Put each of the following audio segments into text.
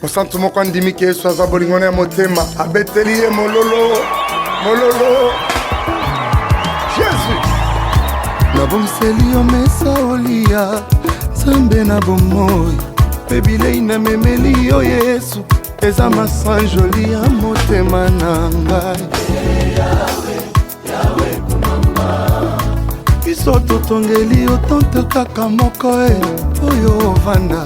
Mosantu moko andimi ke Yesu aza bolingo na motema abeteli ye mololo mololo Jésus nabongiseli yo mesa olia Nzambe na bomoi mpe bilei na memeli yo Yesu eza masanjoli ya motema na ngai biso totongeli yo tante kaka moko oyo ovanda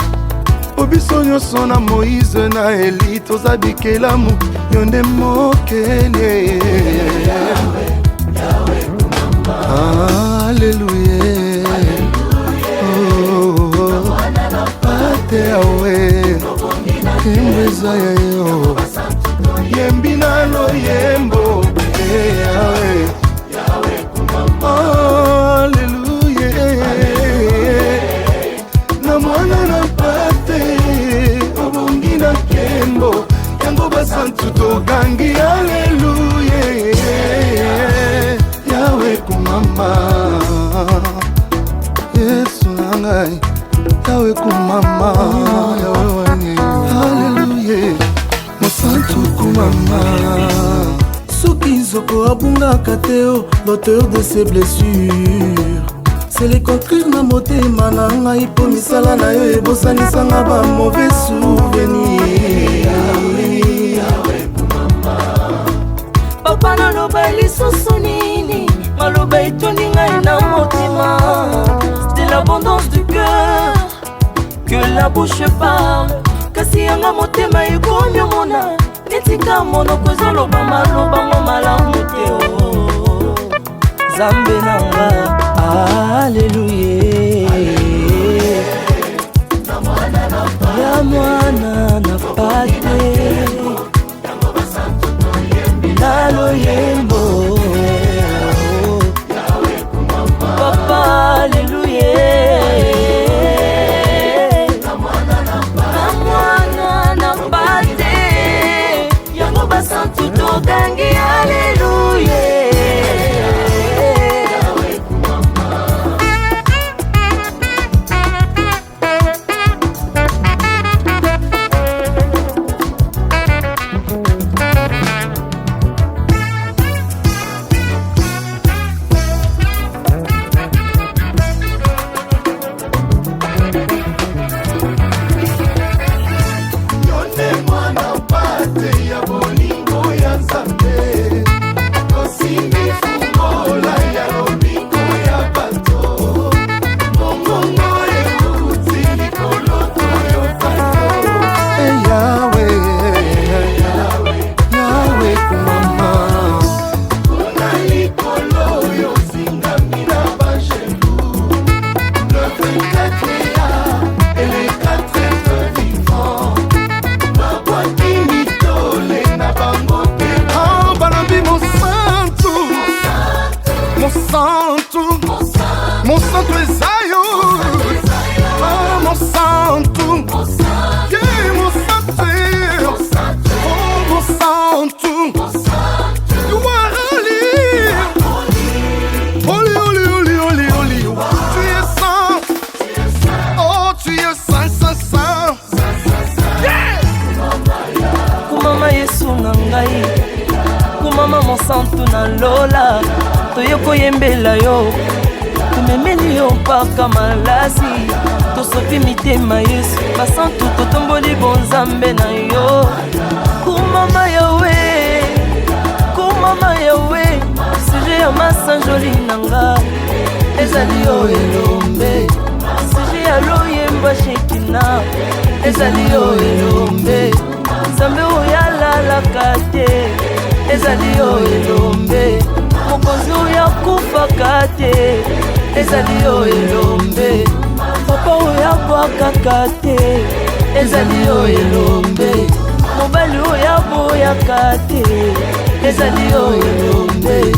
po biso nyonso na Moïse na Eli toza bikelamu yo nde mokele Alléluia Ate awe Kembeza ya yo Yembi na lo yembo Yawe Alléluia Na mwana na pate Obongi na kembo Yango basantu togangi Alléluia Yawe kumama Yesu nangai Yawe kumama Yawe wanye Hallelujah Mosantu kumama Soki nzoko abungaka teo l'auteur de ses blessures C'est les conclure na motema na ngai po misala na yo ebosanisanga ba mauvais souvenirs Yawe kumama Papa naloba lisusu nini maloba etondi ngai na motema c'est l'abondance du cœur que la bouche parle kasi yanga motema ekomi omona netika monoko ezoloba maloba ngo malamu te Nzambe nanga Alléluia ya mwana na pate na loyembo Papa Alléluia na mwana na pate yango basantu togangi Alléluia Monsanto ezayo Monsanto Monsanto You are holy Holy Tu es saint Oh tu es saint Kumama Yesu na ngai Kumama Monsanto na lola Toyoko yembela yo Tumemeli yo mpaka malasi Tosopi mitema Yesu Basantu totomboli bonzambe na yo Kumama Yawe Sije ya masanjoli nanga Ezali yo elombe Sije ya loyemba shekina Ezali yo elombe Zambe oyalalaka te Ezali yo elombe Mokonzi oya kufaka te Ezali yo elombe Papa oya bwakaka te Ezali yo elombe Mobali oya boyaka te Ezali yo elombe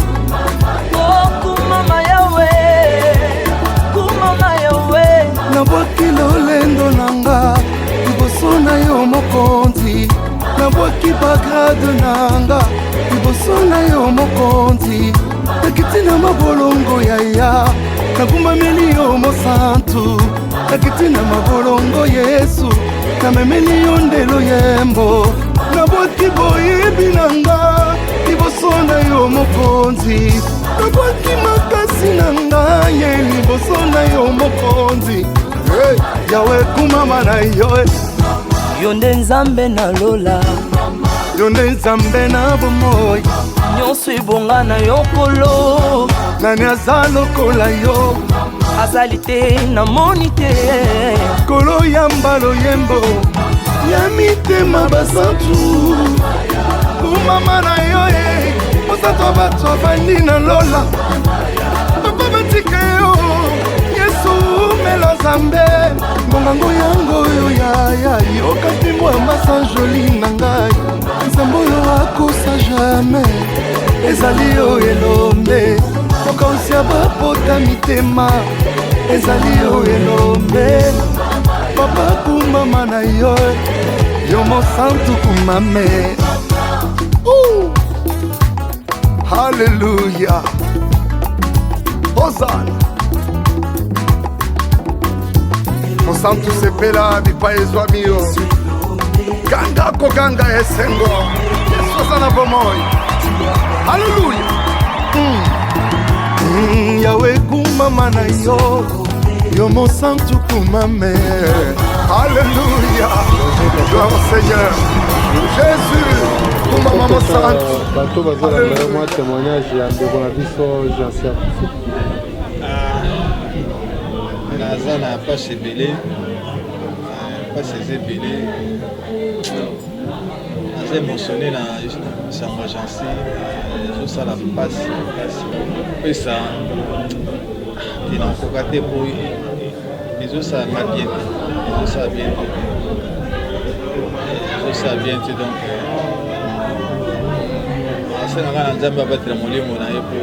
Oh kumama Yawe Nabwaki lolendo nanga liboso na yo mokonzi Nabwaki bagrade nanga liboso na yo mokonzi Nakiti na mabolongo yaya Nagumbameli yo mosantu Nakiti na mabolongo Yesu namemeli yo ndelo yembo nabwaki boyebi na nga liboso na yo mokonzi nabwaki makasi na ngai ye liboso na yo mokonzi yawe kumama na yo yo nde nzambe na lola yo nde nzambe na bomoi nyonso ebonga na yo kolo nani aza lokola yo azali te namoni te kolo ya mbalo yembo ya mitema basantu kumama na yo mosantu bato bandi na lola papa batika yo yesu melo nzambe ngongango yango oyo yaya yokati mwa masa joli na ngai nzambe oyo akosa jamais ezali yo elombe mokonzi ya bapota mitema ezali yo elombe papa kumama na yo yo mosantu kumame Hallelujah. Hosanna. Mosantu sepela bipaezwa mio ganga ko ganga esengo Yesu sana bomoi. Hallelujah. Yawe kumama na yo yo mosantu kumame. Alléluia. Gloire au Seigneur. Jésus. Kumama mosantu. Bato bazala moi témoignage ya ndeko na biso Jansi naza na pase ebele pase eza ebele naza émotionné na sango Jansi ezosala pasi pesa tinakoka te po ezosalanga bien ezosala bien te donc asenanga na nzambe abatela molimo na ye po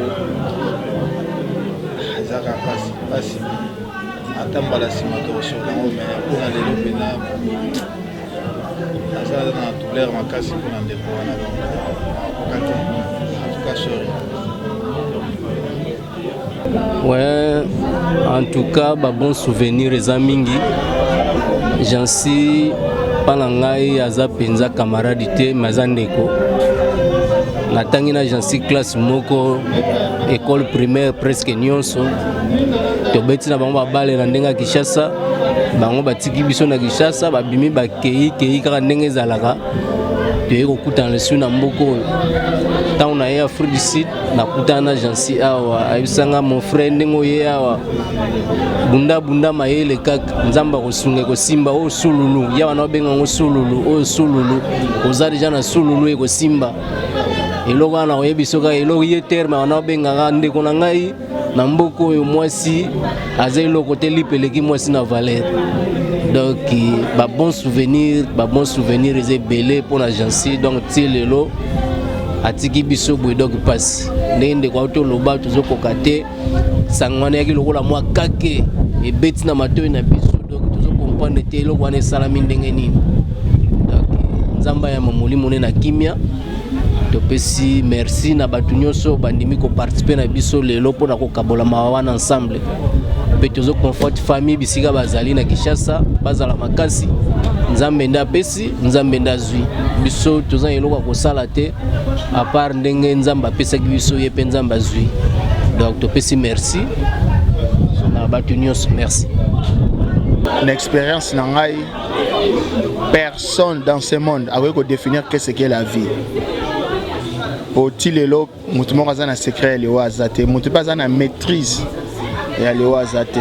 ezaka pasi ata mbala nsima tokosokango me mpona lelo mpena aza na douleur makasi mpona ndeko wana akoka te entuka sori. Ouais, en tout cas, bon souvenir eza mingi. Jansi pana ngai aza penza camarade te maza ndeko. Natangi na Jansi classe moko école primaire presque nyonso. Tobeti na bango babale na ndenga Kishasa. Bango batiki biso na Kishasa babimi bakei kaka ndenge ezalaka. Toye kokutana lesu na mboko. Tant on a eu Afrique du Sud, na kutana Jansi awa, ayusanga mon frère ndengo ye awa. Bunda mayele kaka nzamba kosunga ko simba o sululu, ya wana benga ngo sululu, oza deja na sululu e ko simba. Eloko wana oyebisoka eloko ye terme wana benga ndeko na ngai na mboko yo mwasi aza eloko te lipeleki mwasi na valeur. Donc bon souvenir eze belé pour la Jansi donc tilelo atiki biso boy donc passe ndende kwa to loba tozokoka te sangwana yaki lokola mwa kake ebeti na matoyi na biso donc tozokomprendre te eloko wana esalami ndenge nini. Donc nzamba ya molimo ne na kimia topesi merci na bato nyonso bandimi ko participer na biso lelo mpona kokabola mawana ensemble pe tozo comfort famille bisika bazali na Kishasa bazala makasi nzambe nda pesi nzambe nda zwi biso toza eloko kosala te à part ndenge nzamba apesaki biso ye pe nzamba zwi donc topesi merci na bato nyonso merci. Une expérience na ngai personne dans ce monde a pu définir qu'est-ce qu'est la vie. Otilelo mutu moko aza na secret le wazate mutu pas na maîtrise ya le wazate.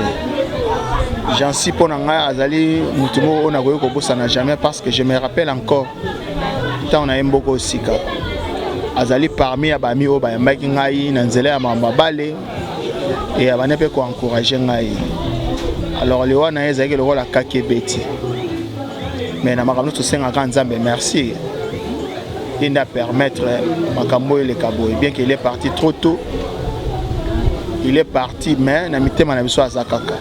Jansi pona nga azali mutu moko ona koyo kobosana jamais parce que je me rappelle encore tant on a mboko sika azali parmi abami o ba mbaki ngai na nzela ya mabale et abane pe ko encourager ngai. Alors le wana ezaki le rôle kakebeti mais na makambo to senga ka nzambe merci. Il n'a permettre Makambo et le Kaboy. Bien qu'il est parti trop tôt, il est parti, mais il a mis à Zakaka.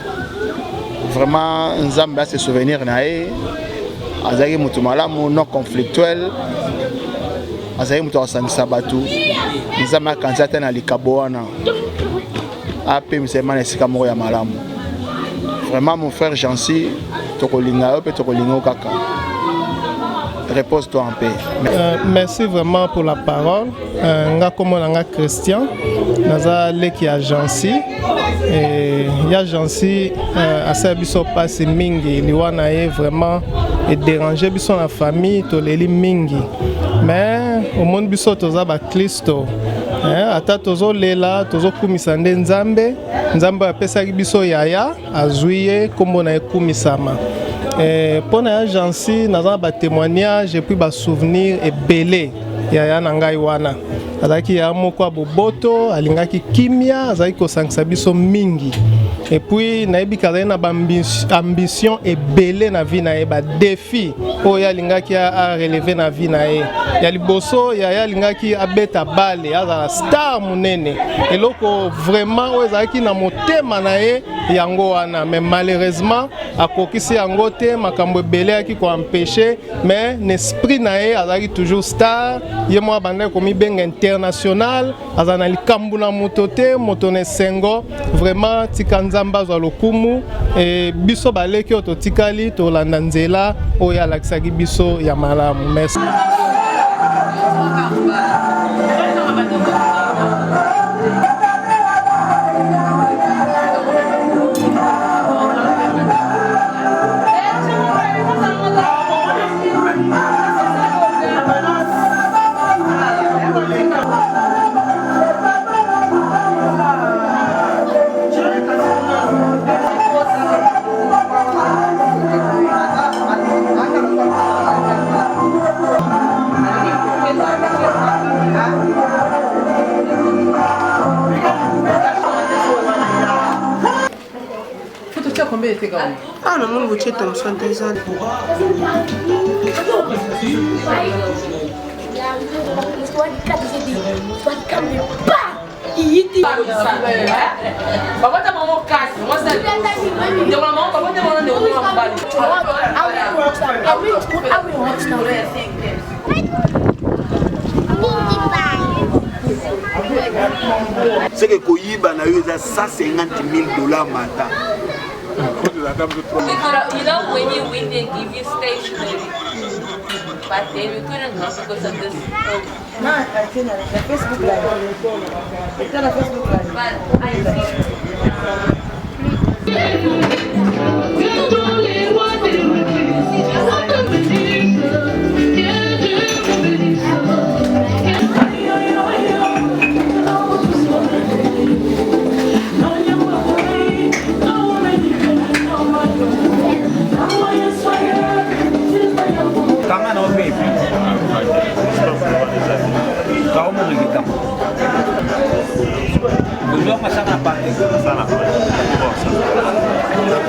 Vraiment, Nzamba se souvenir nae, Azaki Mutumala, non conflictuel, Azaki Mutuasan Sabatu, Nzamba Kanzata na Likaboana, AP Msema Nesikamoya Malamu. Vraiment mon frère Jancy, tokolinga yo pe tokolinga kaka. Repose-toi en paix. Merci vraiment pour la parole. Nga komo nga Christian, naza leki ya Jancy. Et ya Jancy asa biso passe mingi liwana ye vraiment et déranger biso la famille to leli mingi. Mais au monde biso toza ba Kristo. Ata tozo lela tozo kumisa nde Nzambe. Nzambe apesaki biso yaya azuye kombo na ekumisama. Pour na Jancy naza ba témoignage et puis ba souvenir et belé yaya na ngai wana. Azaki ya moko boboto alingaki kimia azaki kosangisa biso mingi. Et puis nayebi kazali na ba ambition et belé na vie na ye ba défi oyo alingaki a relever na vie na ye. Ya liboso yaya alingaki abeta bale azala star munene. Eloko vraiment oyo azaki na motema na ye yango wana, mais malheureusement akokisi yango te makambo belé aki ko empêcher, mais l'esprit na ye azaki toujours star. Ye mo banda komi benga international azana likambu na motote motone sengo vraiment tikanzamba za lokumu et biso baleki ototikali to landa nzela oya lakisaki biso ya malamu. Merci. Ah non, non, vous êtes en train de faire c'est que Koyiba n'a eu 150 000 $. Mata. You know, when you win, they give you stationery. But then we couldn't go because of this. No, I think the Facebook Live. It's on a Facebook Live. But I see.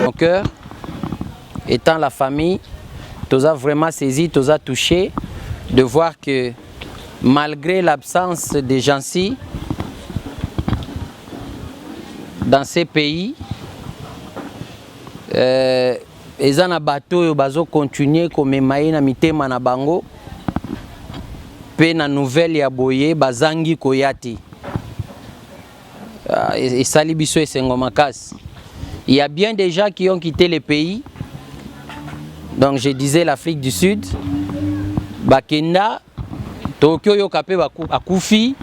Mon cœur, étant la famille, tu as vraiment saisi, tu as touché de voir que malgré l'absence de Jancy dans ces pays, les ana bateau bazo continuer comme maïna mitema na bango pe na nouvelle ya boye bazangi koyati et sali biso esengo makasi. Il y a bien des gens qui ont quitté le pays. Donc je disais l'Afrique du Sud, Bakenda, Tokyo yokape akufi,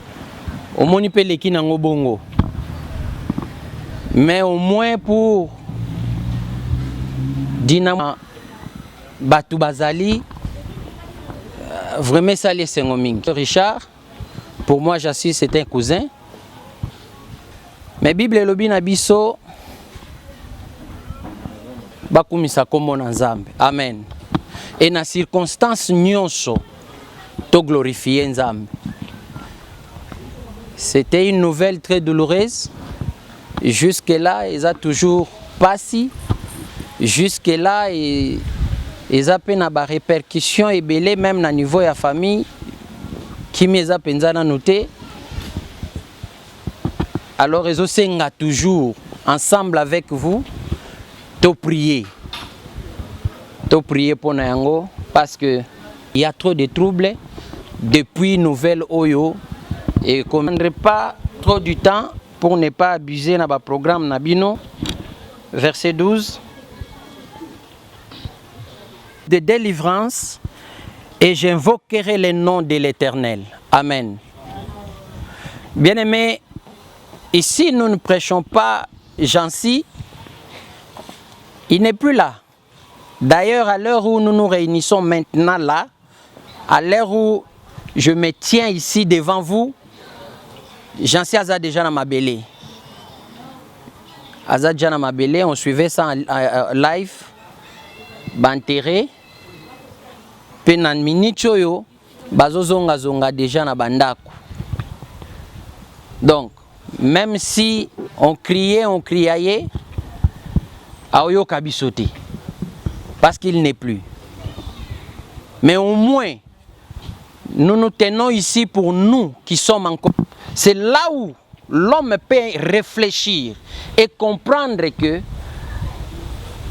omoni pe leki nango bongo. Mais au moins pour Dinamo Batu Bazali, vraiment ça les Sengomingi. Richard, pour moi j'assume c'est un cousin. Mais Bible lobi na biso bakumisa kombo na Nzambe. Amen. Et na circonstance nyonso to glorifier Nzambe. C'était une nouvelle très douloureuse. Jusque-là, ils ont toujours passé. Jusque-là, ils ont peine à répercussions et belé même na niveau de la famille qui me a pensé noté. Alors ils ont toujours ensemble avec vous to prier pour Nayango parce que il y a trop de troubles depuis nouvelle Oyo et qu'on ne prendrait pas trop du temps pour ne pas abuser dans le programme Nabino. Verset 12. de délivrance et j'invoquerai le nom de l'Éternel. Amen. Bien-aimés, ici nous ne prêchons pas Jancy, il n'est plus là. D'ailleurs, à l'heure où nous nous réunissons maintenant là, à l'heure où je me tiens ici devant vous, Jancy Aza déjà dans ma belée. Aza déjà dans ma belée, on suivait ça en live, banteré, puis dans minute yo, bazo zonga zonga déjà na bandako. Donc, même si on criait, aoyo kabisoté, parce qu'il n'est plus. Mais au moins, nous nous tenons ici pour nous qui sommes encore. C'est là où l'homme peut réfléchir et comprendre que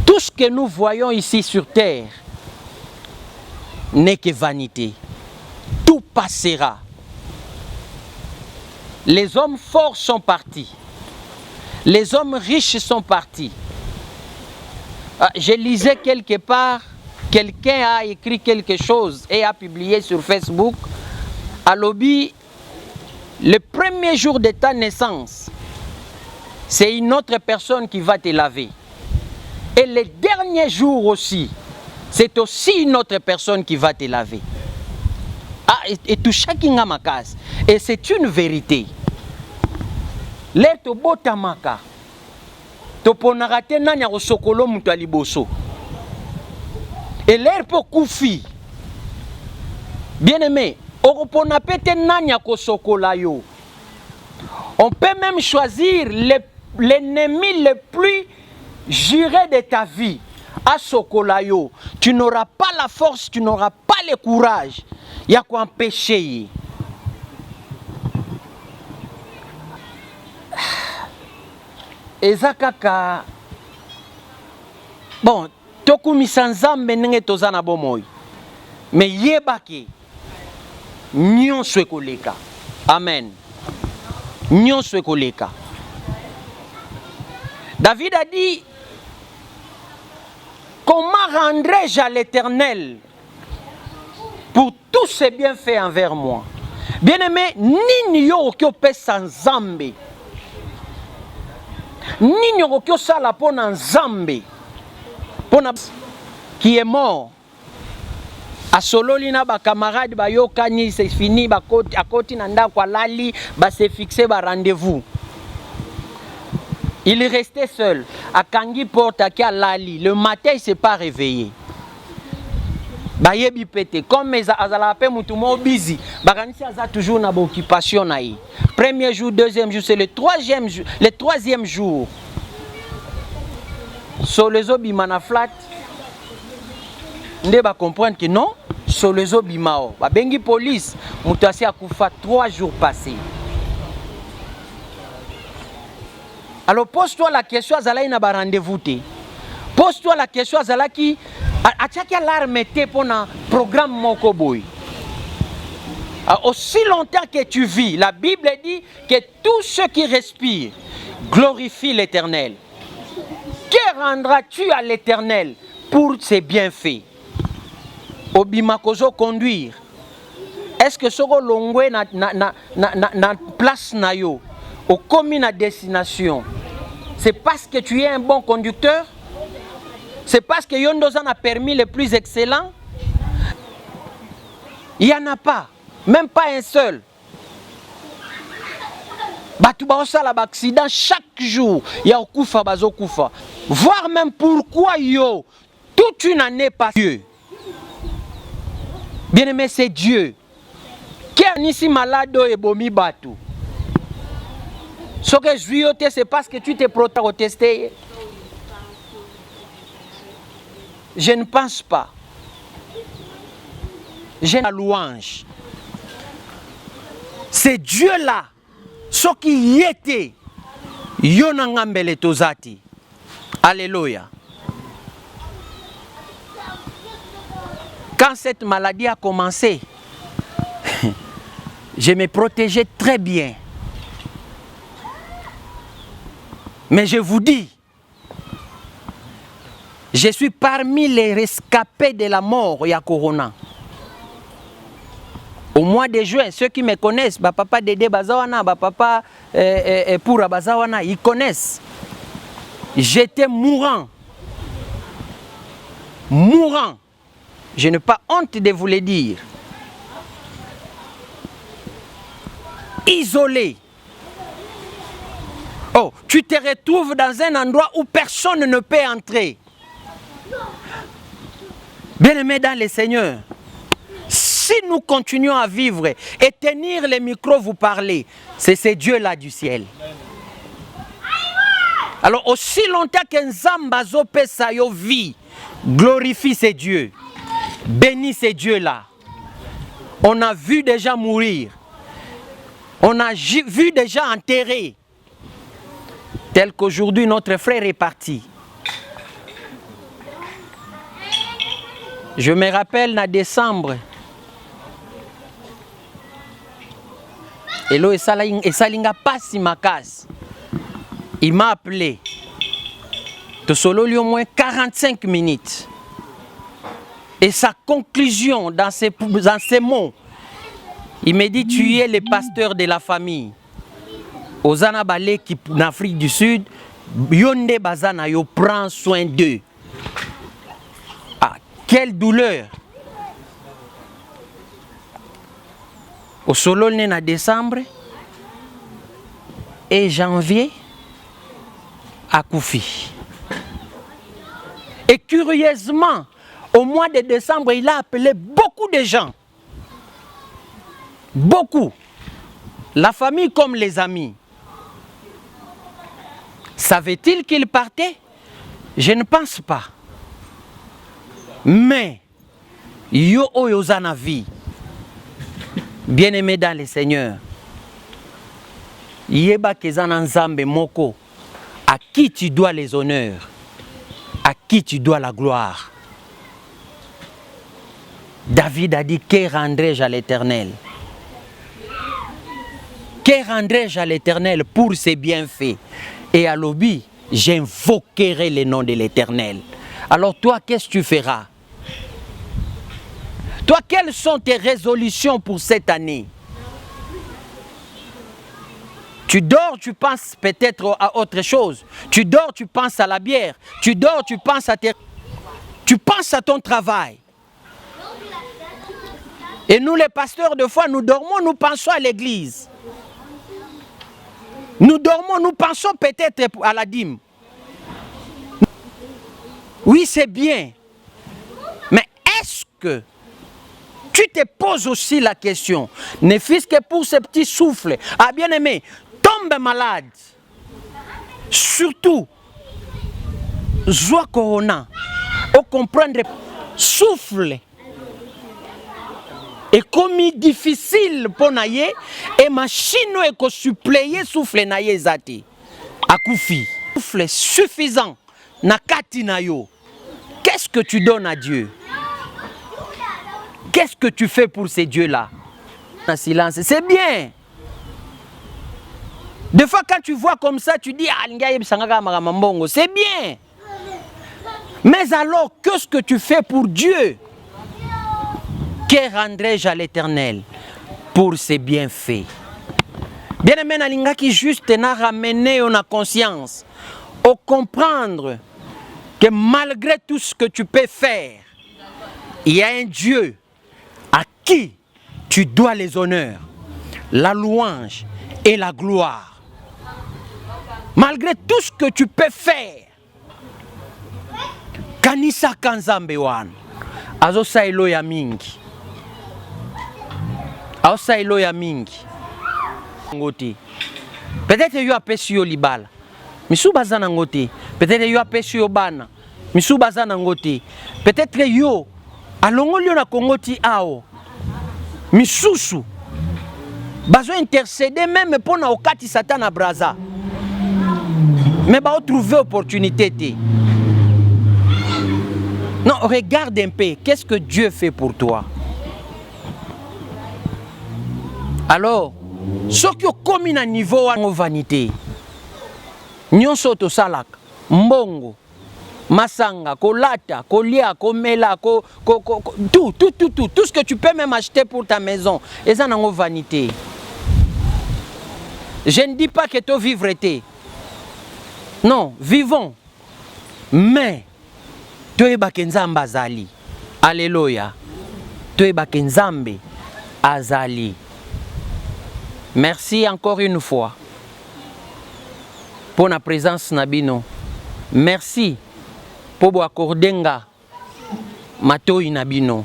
tout ce que nous voyons ici sur terre n'est que vanité. Tout passera. Les hommes forts sont partis. Les hommes riches sont partis. Je lisais quelque part, quelqu'un a écrit quelque chose et a publié sur Facebook. À Lobby, le premier jour de ta naissance, c'est une autre personne qui va te laver. Et le dernier jour aussi, c'est aussi une autre personne qui va te laver. Ah, et tout chacun a ma case. Et c'est une vérité. L'air to botamaka. To ponarate nanya ko sokolo mutu aliboso. Et l'air pour koufi. Bien aimé, on peut même choisir l'ennemi le plus juré de ta vie. À Sokolayo, tu n'auras pas la force, tu n'auras pas le courage. Il y a quoi empêcher. Ezakaka. Bon, Tokumi Sanzambe nenge tozana bomoy. Mais yebake. Nyon koleka. Amen. Nyon koleka. David a dit, comment rendrai-je à l'Éternel pour tous ses bienfaits envers moi? Bien-aimé, nini yo okyo pesa nzambe. Nini yo okyo sala pona nzambe. Pona qui est mort. A sololi na ba camarade ba yokani c'est fini ba koti na ndako alali ba se fixer ba rendez-vous. Il est resté seul. À Kangi porte à Kialali. Le matin, il ne s'est pas réveillé. Bayebi pété. Comme les azalape moutumo busy. Baganisi aza toujours na occupation naï. Premier jour, deuxième jour, c'est le troisième jour. Sur les obimana flat. Nde ba comprendre que non. Sur les obimao. Ba bengi police. Moutasi a koufa 3 jours passés. Alors pose-toi la question, Azalaï n'a pas rendez-vous. Pose-toi la question, Azalaki, à chaque alarme pour un programme Mokoboy. Aussi longtemps que tu vis, la Bible dit que tous ceux qui respirent glorifient l'Éternel. Que rendras-tu à l'Éternel pour ses bienfaits? Obimakozo conduire. Est-ce que Soko Longwe na place nayo? Au commis à destination, c'est parce que tu es un bon conducteur? C'est parce que Yondozan a permis le plus excellent? Il n'y en a pas, même pas un seul. Batouba osala accident chaque jour, il y a okufa bazo kufa. Voir même pourquoi yo toute une année pas Dieu. Bien aimé, c'est Dieu. Qui est ici malade et bomi batou? Ce que je vis, c'est parce que tu t'es protesté. Je ne pense pas. J'ai la louange. C'est Dieu là. Ce qui y était. Yonangambele tozati. Alléluia. Quand cette maladie a commencé, je me protégeais très bien. Mais je vous dis, Je suis parmi les rescapés de la mort, ya Corona. Au mois de juin, ceux qui me connaissent, papa Dédé Bazawana, papa Poura Bazawana, ils connaissent. J'étais mourant. Mourant. Je n'ai pas honte de vous le dire. Isolé. Oh, tu te retrouves dans un endroit où personne ne peut entrer. Bien-aimés dans le Seigneur, si nous continuons à vivre et tenir les micros, vous parler, c'est ce Dieu-là du ciel. Alors, aussi longtemps qu'un Zambazo pesa yo vie, glorifie ces dieux, bénis ces dieux-là. On a vu déjà mourir, on a vu déjà enterrer, tel qu'aujourd'hui notre frère est parti. Je me rappelle en décembre, Elo Esalinga Pasi Makas, il m'a appelé. De solo lui au moins 45 minutes. Et sa conclusion dans ces mots, il me dit, tu es le pasteur de la famille. Ozana Balé qui en Afrique du Sud, Yonde Bazana yo prend soin d'eux. Ah, quelle douleur! Au solo le en décembre et janvier à Koufi. Et curieusement, au mois de décembre, il a appelé beaucoup de gens. Beaucoup. La famille comme les amis. Savait-il qu'il partait? Je ne pense pas. Mais, yo oyozana vie. Bien-aimé dans le Seigneur. Yeba kezana nzambe moko. À qui tu dois les honneurs? À qui tu dois la gloire? David a dit, que rendrai-je à l'Éternel? Que rendrai-je à l'Éternel pour ses bienfaits? Et à l'obi, j'invoquerai le nom de l'Éternel. Alors toi, qu'est-ce que tu feras? Toi, quelles sont tes résolutions pour cette année? Tu dors, tu penses peut-être à autre chose. Tu dors, tu penses à la bière. Tu dors, tu penses à ton travail. Et nous, les pasteurs, de fois, nous dormons, nous pensons à l'église. Nous dormons, nous pensons peut-être à la dîme. Oui, c'est bien. Mais est-ce que tu te poses aussi la question, ne fût-ce que pour ce petit souffle, ah bien aimé, tombe malade. Surtout, joie corona, au comprendre, souffle. Et comme difficile pour naïe, et machine et ko suppléer souffle naïe zati. Akoufi. Souffle suffisant. Nakati nayo. Qu'est-ce que tu donnes à Dieu? Qu'est-ce que tu fais pour ces dieux-là? Un silence, c'est bien. Des fois, quand tu vois comme ça, tu dis, c'est bien. Mais alors, qu'est-ce que tu fais pour Dieu? Que rendrai-je à l'Éternel pour ses bienfaits? Bien aimé, nalinga qui juste n'a ramené na conscience, au comprendre que malgré tout ce que tu peux faire, il y a un Dieu à qui tu dois les honneurs, la louange et la gloire. Malgré tout ce que tu peux faire, kanisa kanzambe wan, azo sailo ya mingi. Aosa ilo ya mingi. Peut-être yo apesi yo libala. Misu bazana ngote. Peut-être yo apesi yo bana. Misu bazana ngote. Peut-être yo alongoli na kongoti ao. Misusu bazo intercéder même pour na okati Satan na braza. Mais ba trouver opportunité té. Non, regarde un peu, qu'est-ce que Dieu fait pour toi? Alors, ce qui est comme un niveau de vanité, nyonso to salak, mbongo, Masanga, kolata, kolia, komela, tout ce que tu peux même acheter pour ta maison. Et ça n'a pas vanité. Je ne dis pas que tu vivre été. Non, vivons. Mais tu es bakenzamba azali. Alléluia. Tu es bakenzambe azali. Merci encore une fois pour la présence nabino. Merci pour accorder matoi nabino.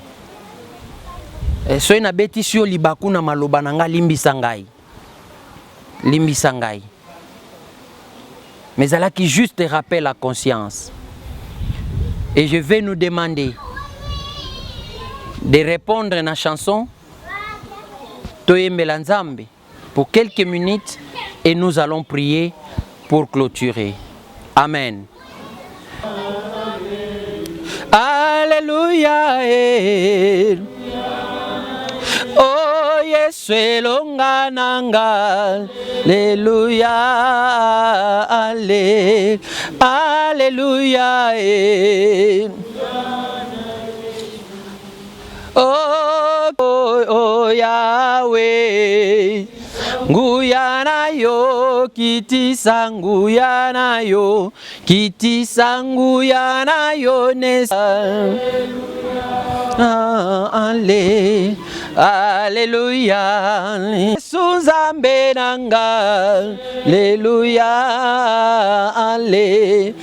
Soy na beti sio libaku na maloba nanga limbisa ngai. Limbisa ngai. Mais là qui juste rappelle la conscience. Et je vais nous demander de répondre à la chanson Toye Melanzambe pour quelques minutes et nous allons prier pour clôturer. Amen. Alléluia. Oh Yesu elonga nanga. Alléluia. Alléluia. Oh Yahweh. Nguyana yo kitisa nguyana yo kitisa nguyana yo nesa. Alléluia. Suzambe nanga. Alléluia. Alléluia.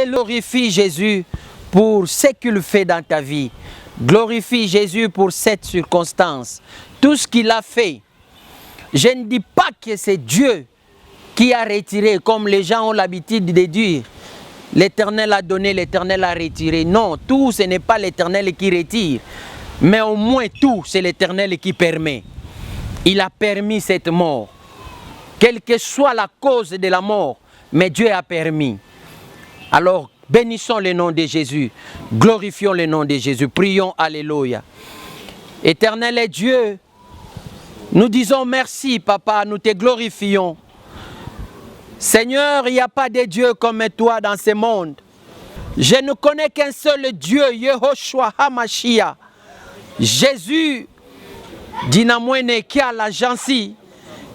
Glorifie Jésus pour ce qu'il fait dans ta vie. Glorifie Jésus pour cette circonstance. Tout ce qu'il a fait. Je ne dis pas que c'est Dieu qui a retiré, comme les gens ont l'habitude de dire. L'Éternel a donné, l'Éternel a retiré. Non, tout, ce n'est pas l'Éternel qui retire. Mais au moins tout, c'est l'Éternel qui permet. Il a permis cette mort. Quelle que soit la cause de la mort, mais Dieu a permis. Alors, bénissons le nom de Jésus. Glorifions le nom de Jésus. Prions, alléluia. Éternel est Dieu. Nous disons merci, Papa, nous te glorifions. Seigneur, il n'y a pas de Dieu comme toi dans ce monde. Je ne connais qu'un seul Dieu, Yehoshua HaMashiach. Jésus, Dinamouene qui a l'agence,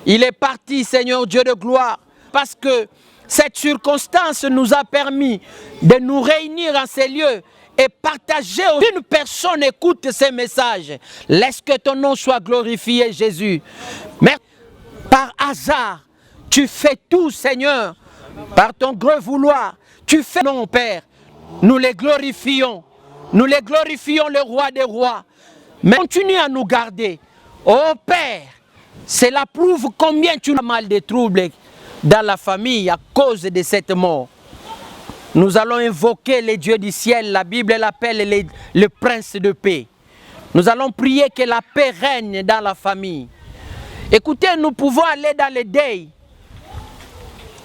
il est parti, Seigneur Dieu de gloire, parce que cette circonstance nous a permis de nous réunir en ces lieux et partager. Une personne écoute ces messages. Laisse que ton nom soit glorifié, Jésus. Mais par hasard, tu fais tout, Seigneur. Par ton grand vouloir, tu fais, non, Père. Nous les glorifions. Nous les glorifions, le roi des rois. Mais continue à nous garder. Oh Père, cela prouve combien tu as mal de troubles dans la famille à cause de cette mort. Nous allons invoquer les dieux du ciel. La Bible l'appelle le prince de paix. Nous allons prier que la paix règne dans la famille. Écoutez, nous pouvons aller dans le deuil,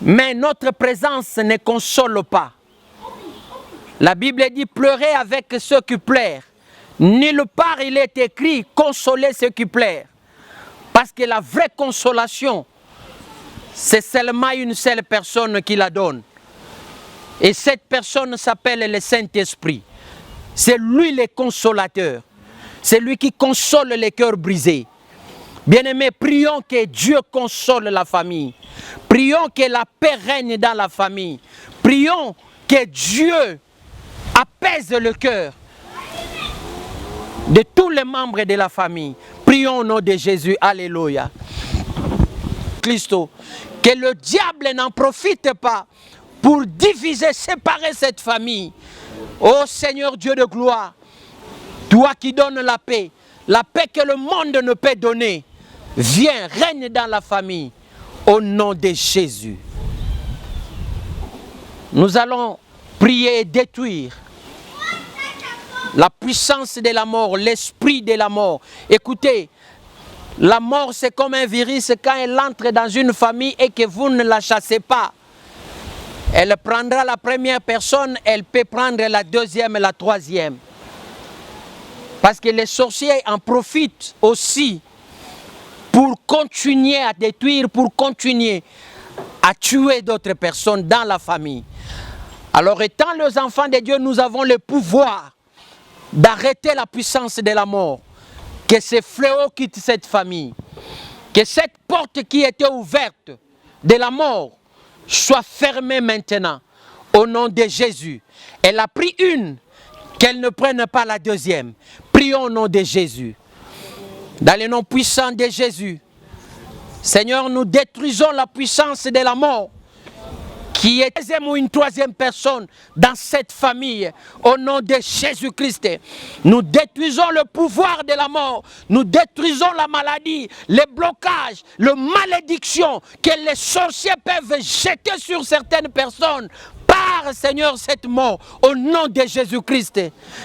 mais notre présence ne console pas. La Bible dit pleurer avec ceux qui pleurent. Nulle part il est écrit consoler ceux qui pleurent. Parce que la vraie consolation, c'est seulement une seule personne qui la donne. Et cette personne s'appelle le Saint-Esprit. C'est lui le consolateur. C'est lui qui console les cœurs brisés. Bien-aimés, prions que Dieu console la famille. Prions que la paix règne dans la famille. Prions que Dieu apaise le cœur de tous les membres de la famille. Prions au nom de Jésus. Alléluia. Christo, que le diable n'en profite pas pour diviser, séparer cette famille. Ô Seigneur Dieu de gloire, toi qui donnes la paix que le monde ne peut donner, viens, règne dans la famille, au nom de Jésus. Nous allons prier et détruire la puissance de la mort, l'esprit de la mort. Écoutez, la mort c'est comme un virus quand elle entre dans une famille et que vous ne la chassez pas. Elle prendra la première personne, elle peut prendre la deuxième et la troisième. Parce que les sorciers en profitent aussi pour continuer à détruire, pour continuer à tuer d'autres personnes dans la famille. Alors étant les enfants de Dieu, nous avons le pouvoir d'arrêter la puissance de la mort. Que ce fléau quitte cette famille. Que cette porte qui était ouverte de la mort soit fermée maintenant. Au nom de Jésus. Elle a pris une, qu'elle ne prenne pas la deuxième. Prions au nom de Jésus. Dans le nom puissant de Jésus. Seigneur, nous détruisons la puissance de la mort qui est deuxième ou une troisième personne dans cette famille. Au nom de Jésus-Christ, nous détruisons le pouvoir de la mort. Nous détruisons la maladie, les blocages, la malédiction que les sorciers peuvent jeter sur certaines personnes. Par, Seigneur, cette mort, au nom de Jésus-Christ.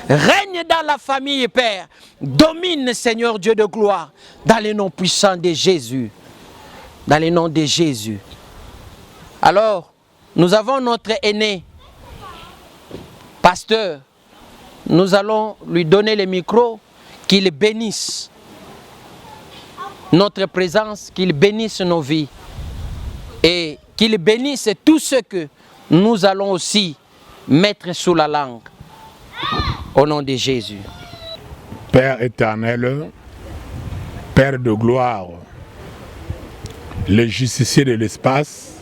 Règne dans la famille, Père. Domine, Seigneur Dieu de gloire, dans le nom puissant de Jésus. Dans le nom de Jésus. Alors, nous avons notre aîné, pasteur. Nous allons lui donner le micro, qu'il bénisse notre présence, qu'il bénisse nos vies et qu'il bénisse tout ce que nous allons aussi mettre sous la langue. Au nom de Jésus. Père éternel, Père de gloire, le justicier de l'espace,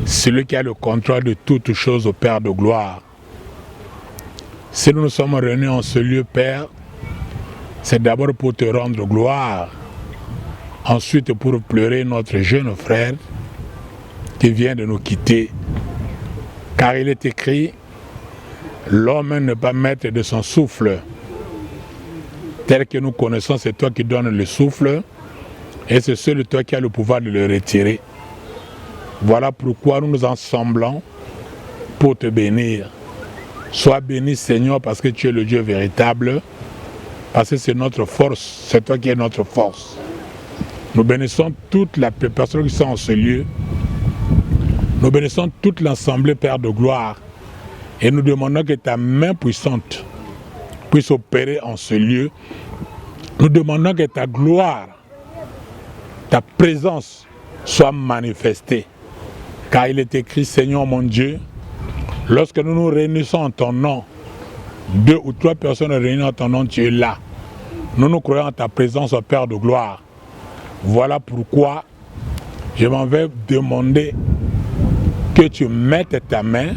celui qui a le contrôle de toutes choses au Père de gloire. Si nous nous sommes réunis en ce lieu, Père, c'est d'abord pour te rendre gloire, ensuite pour pleurer notre jeune frère qui vient de nous quitter. Car il est écrit, l'homme ne pas mettre de son souffle. Tel que nous connaissons, c'est toi qui donnes le souffle, et c'est seul toi qui as le pouvoir de le retirer. Voilà pourquoi nous nous ensemblons pour te bénir. Sois béni, Seigneur, parce que tu es le Dieu véritable, parce que c'est notre force, c'est toi qui es notre force. Nous bénissons toutes les personnes qui sont en ce lieu. Nous bénissons toute l'assemblée, Père de gloire, et nous demandons que ta main puissante puisse opérer en ce lieu. Nous demandons que ta gloire, ta présence soit manifestée. Car il est écrit, Seigneur mon Dieu, lorsque nous nous réunissons en ton nom, 2 ou 3 personnes réunies en ton nom, tu es là. Nous nous croyons en ta présence, au Père de gloire. Voilà pourquoi je m'en vais demander que tu mettes ta main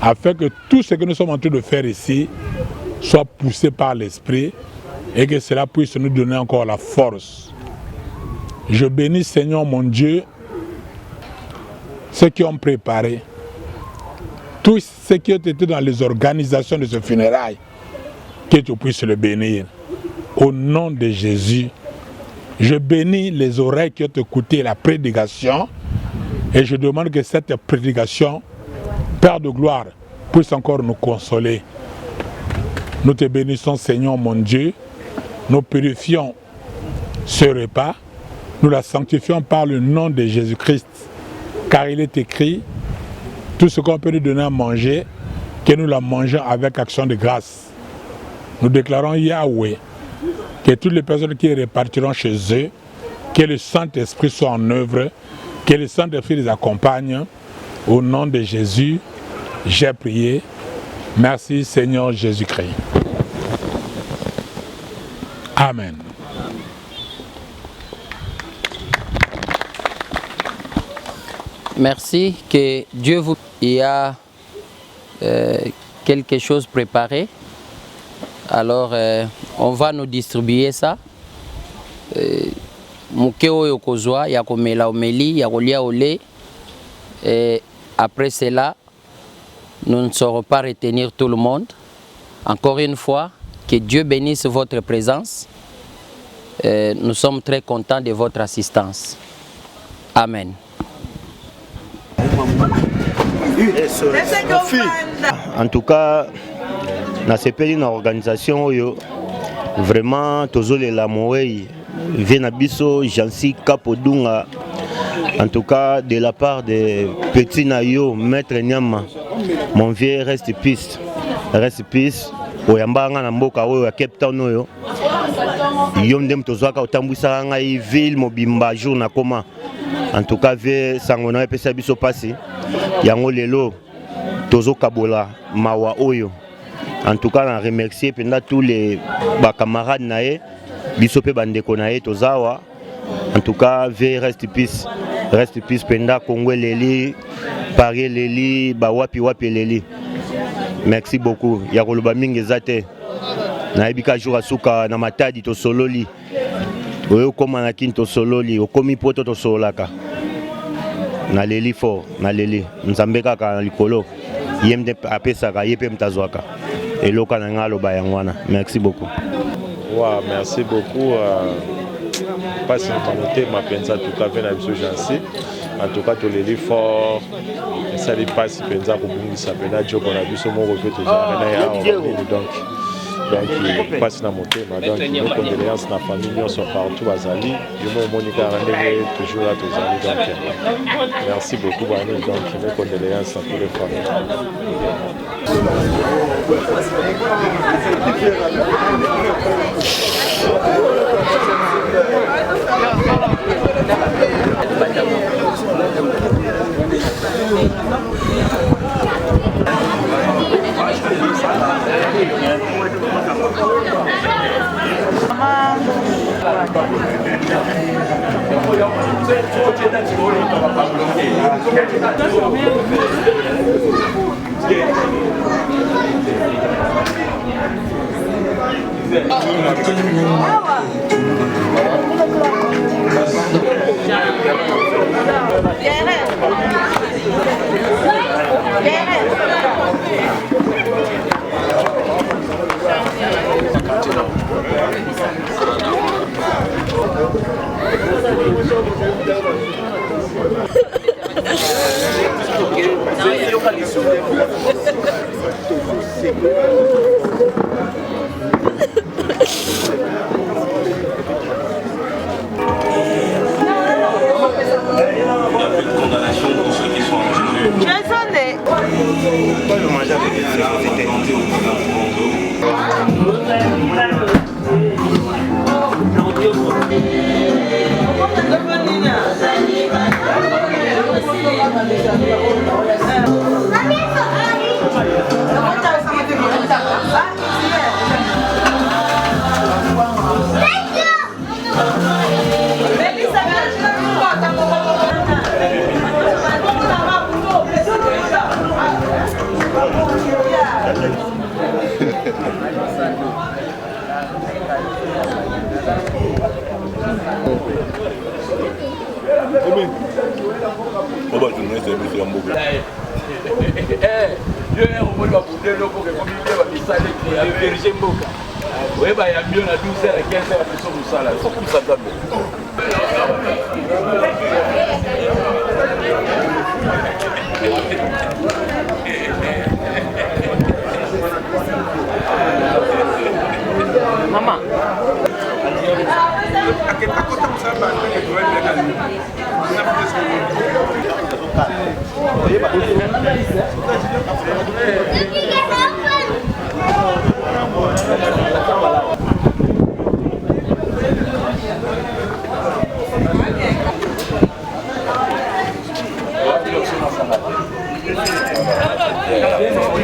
afin que tout ce que nous sommes en train de faire ici soit poussé par l'Esprit et que cela puisse nous donner encore la force. Je bénis, Seigneur mon Dieu, ceux qui ont préparé, tous ceux qui ont été dans les organisations de ce funérail, que tu puisses le bénir. Au nom de Jésus, je bénis les oreilles qui ont écouté la prédication et je demande que cette prédication, Père de gloire, puisse encore nous consoler. Nous te bénissons, Seigneur mon Dieu, nous purifions ce repas, nous la sanctifions par le nom de Jésus-Christ, car il est écrit, tout ce qu'on peut nous donner à manger, que nous la mangeons avec action de grâce. Nous déclarons Yahweh, que toutes les personnes qui répartiront chez eux, que le Saint-Esprit soit en œuvre, que le Saint-Esprit les accompagne. Au nom de Jésus, j'ai prié. Merci Seigneur Jésus-Christ. Amen. Merci, que Dieu vous... Il y a quelque chose préparé. Alors, on va nous distribuer ça. Mukeo yokozwa, yakomela omeli, yakolia olé. Et après cela, nous ne saurons pas retenir tout le monde. Encore une fois, que Dieu bénisse votre présence. Nous sommes très contents de votre assistance. Amen. En tout cas, dans ce pays, dans l'organisation, vraiment, tozolela moei, Venabiso, Jansi Kapodunga, en tout cas, de la part de Petit Nayo, Maître Nyama, mon vieux reste piste, oyamba na mboka oyo ya Cape Town oyo, yomdem tozwaka otambwisa ngai ville mobimba jour na koma. En tout cas, vie sangona epesa biso pasi, yango lelo tozo kabola mawa oyo. En tout cas, on remercie tous les camarades nae, bisope bandeko nae tozawa. En tout cas, reste peace penda Congo leli, Paris leli, wapi leli. Merci beaucoup. Yakoloba mingi zate. Na ebika jour asuka na matadi to sololi. Oyo koma na kinto sololi, okomi poto to solaka. Na leli fort, na leli. Nzambe kaka likolo. Yemde apesaka yepe mtazwaka. Eloka na ngalo bayangwana. Merci beaucoup. Ouais, merci beaucoup. Passe une montée, ma pensa tout cas vient à Monsieur Jancy. En tout cas, tous les livres forts. Ça les passe, pensa pour vous, ça peut être job on a vu ce mot refait tout ça. Donc il passe dans mon thème. Donc nos condoléances dans la famille, nous sommes partout à Zali. Du moment où Monica rendez toujours à tous Zali. Donc merci beaucoup Bani. Donc nos condoléances à tous les familles.